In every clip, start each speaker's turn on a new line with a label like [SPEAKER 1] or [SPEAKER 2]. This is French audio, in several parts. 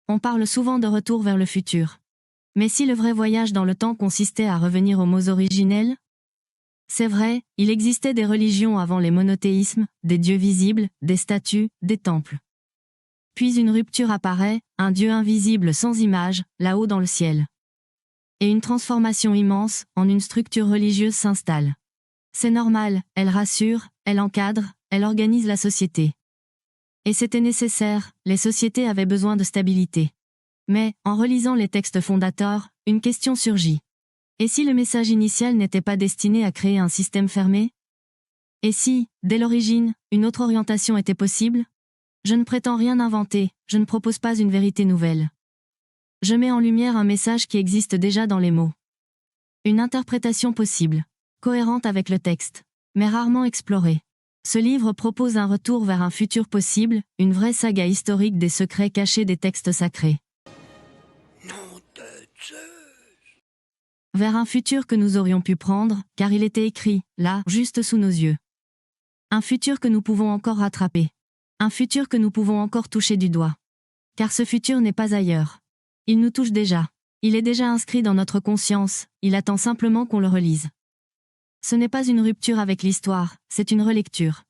[SPEAKER 1] On parle souvent de retour vers le futur. Mais si le vrai voyage dans le temps consistait à revenir aux mots originels? C'est vrai, il existait des religions avant les monothéismes, des dieux visibles, des statues, des temples. Puis une rupture apparaît, un Dieu invisible sans image, là-haut dans le ciel. Et une transformation immense, en une structure religieuse s'installe. C'est normal, elle rassure, elle encadre, elle organise la société. Et c'était nécessaire, les sociétés avaient besoin de stabilité. Mais, en relisant les textes fondateurs, une question surgit. Et si le message initial n'était pas destiné à créer un système fermé? Et si, dès l'origine, une autre orientation était possible? Je ne prétends rien inventer, je ne propose pas une vérité nouvelle. Je mets en lumière un message qui existe déjà dans les mots. Une interprétation possible, cohérente avec le texte, mais rarement explorée. Ce livre propose un retour vers un futur possible, une vraie saga historique des secrets cachés des textes sacrés. Vers un futur que nous aurions pu prendre, car il était écrit, là, juste sous nos yeux. Un futur que nous pouvons encore rattraper. Un futur que nous pouvons encore toucher du doigt. Car ce futur n'est pas ailleurs. Il nous touche déjà. Il est déjà inscrit dans notre conscience, il attend simplement qu'on le relise. Ce n'est pas une rupture avec l'histoire, c'est une relecture.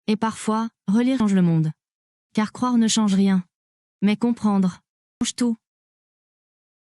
[SPEAKER 1] Et parfois, relire change le monde. Car croire ne change rien. Mais comprendre change tout.